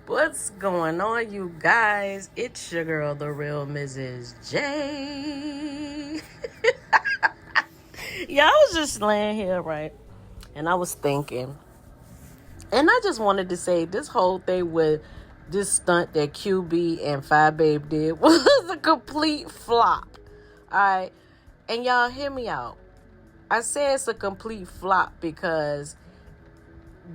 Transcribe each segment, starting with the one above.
What's going on, you guys? It's your girl, the real Mrs. J. Yeah, I was just laying here, right? And I was thinking. And I just wanted to say this whole thing with this stunt that QB and Fi Babe did was a complete flop. Alright? And y'all hear me out. I say it's a complete flop because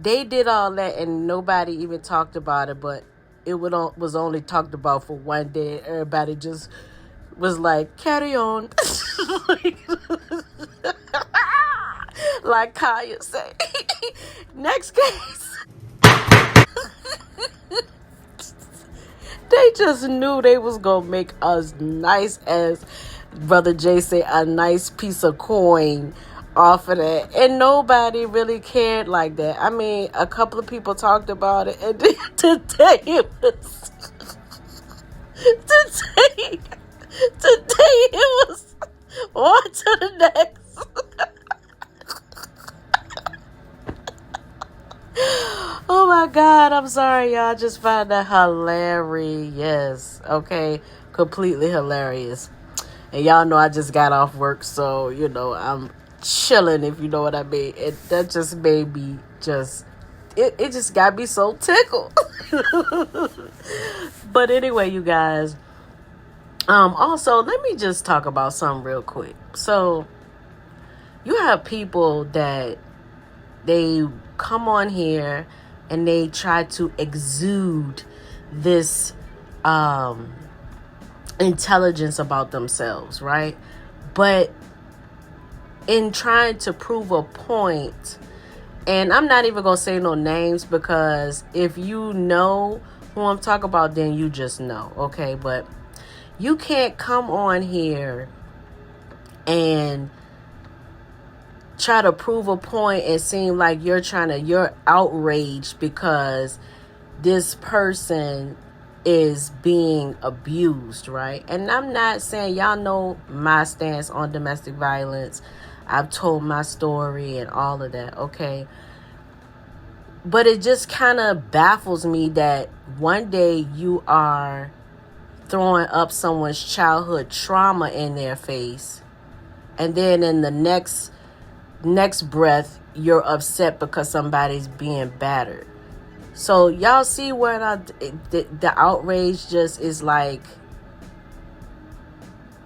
they did all that and nobody even talked about it, but it was only talked about for one day. Everybody just was like, carry on. Like Kaya said. Next case. They just knew they was gonna make us nice, as Brother Jay say, a nice piece of coin off of that, and nobody really cared like that. I mean, a couple of people talked about it, and today it was today it was on to the next. Oh my God, I'm sorry, y'all. Just find that hilarious. Okay, completely hilarious. And y'all know I just got off work, so I'm chilling, if you know what I mean. That just made me it just got me so tickled. But anyway, you guys, also let me just talk about something real quick. So you have people that they come on here and they try to exude this intelligence about themselves, right? But in trying to prove a point, and I'm not even gonna say no names, because if you know who I'm talking about, then you just know, okay? But you can't come on here and try to prove a point and seem like you're outraged because this person is being abused, right? And I'm not saying, y'all know my stance on domestic violence. I've told my story and all of that, okay? But it just kind of baffles me that one day you are throwing up someone's childhood trauma in their face, and then in the next breath you're upset because somebody's being battered. So y'all see where the outrage just is like,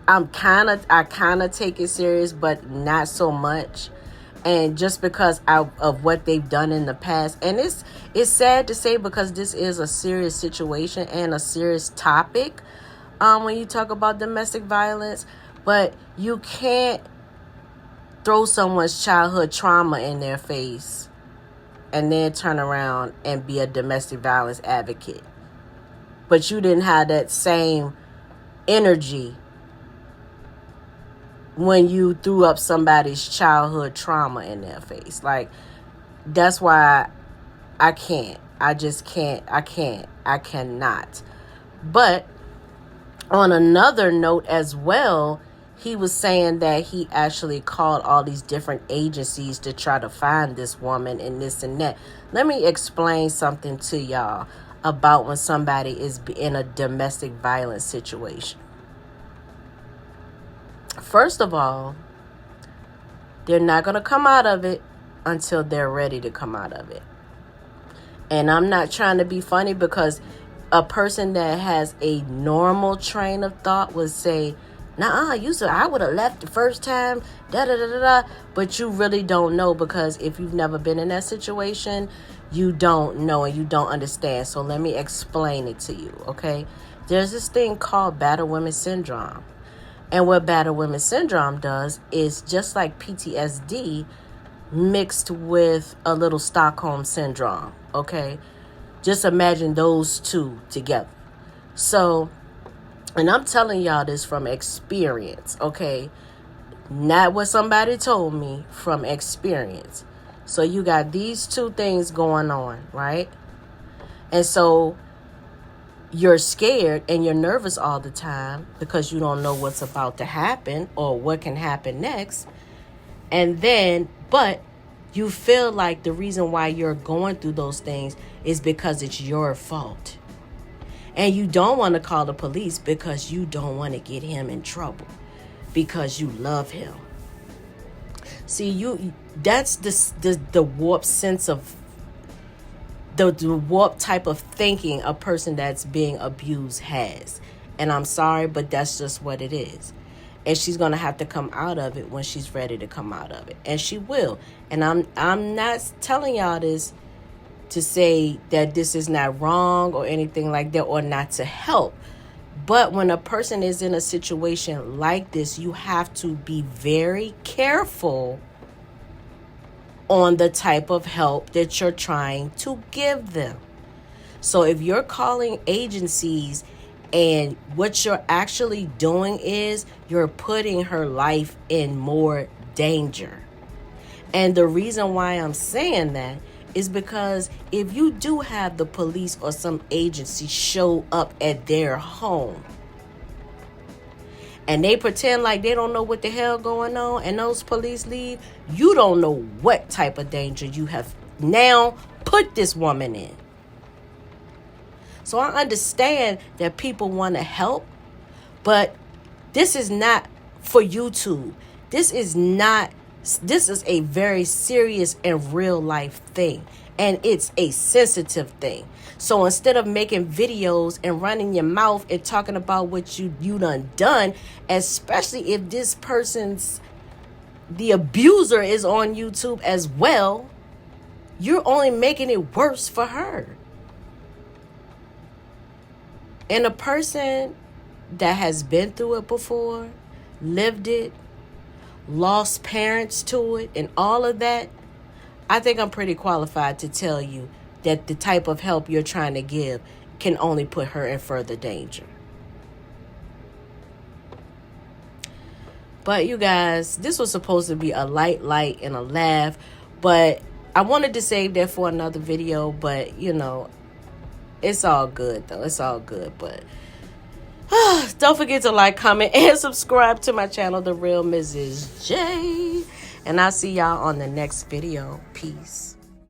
I kind of take it serious, but not so much. And just because of what they've done in the past, and it's sad to say, because this is a serious situation and a serious topic when you talk about domestic violence, but you can't throw someone's childhood trauma in their face and then turn around and be a domestic violence advocate. But you didn't have that same energy when you threw up somebody's childhood trauma in their face. Like, that's why I can't. I just can't. I cannot. But on another note as well, he was saying that he actually called all these different agencies to try to find this woman and this and that. Let me explain something to y'all about when somebody is in a domestic violence situation. First of all, they're not going to come out of it until they're ready to come out of it. And I'm not trying to be funny, because a person that has a normal train of thought would say, nah, I would have left the first time, da-da-da-da-da. But you really don't know, because if you've never been in that situation, you don't know and you don't understand. So let me explain it to you, okay? There's this thing called battered women syndrome. And what battered women syndrome does is just like PTSD mixed with a little Stockholm syndrome, okay? Just imagine those two together. So, and I'm telling y'all this from experience, okay? Not what somebody told me, from experience. So you got these two things going on, right? And so you're scared and you're nervous all the time because you don't know what's about to happen or what can happen next. And then, but You feel like the reason why you're going through those things is because it's your fault. And you don't want to call the police because you don't want to get him in trouble, because you love him. See, that's the warped sense of the warped type of thinking a person that's being abused has. And I'm sorry, but that's just what it is. And she's going to have to come out of it when she's ready to come out of it. And she will. And I'm not telling y'all this to say that this is not wrong or anything like that, or not to help. But when a person is in a situation like this, you have to be very careful on the type of help that you're trying to give them. So if you're calling agencies and what you're actually doing is you're putting her life in more danger. And the reason why I'm saying that is because if you do have the police or some agency show up at their home and they pretend like they don't know what the hell going on, and those police leave, you don't know what type of danger you have now put this woman in. So I understand that people want to help, but this is not for YouTube. This is a very serious and real life thing. And it's a sensitive thing. So instead of making videos and running your mouth and talking about what you done, especially if this the abuser is on YouTube as well, you're only making it worse for her. And a person that has been through it before, lived it, lost parents to it, and all of that, I think I'm pretty qualified to tell you that the type of help you're trying to give can only put her in further danger. But you guys, this was supposed to be a light and a laugh, but I wanted to save that for another video, but it's all good though. It's all good, but don't forget to like, comment, and subscribe to my channel, The Real Mrs. J. And I'll see y'all on the next video. Peace.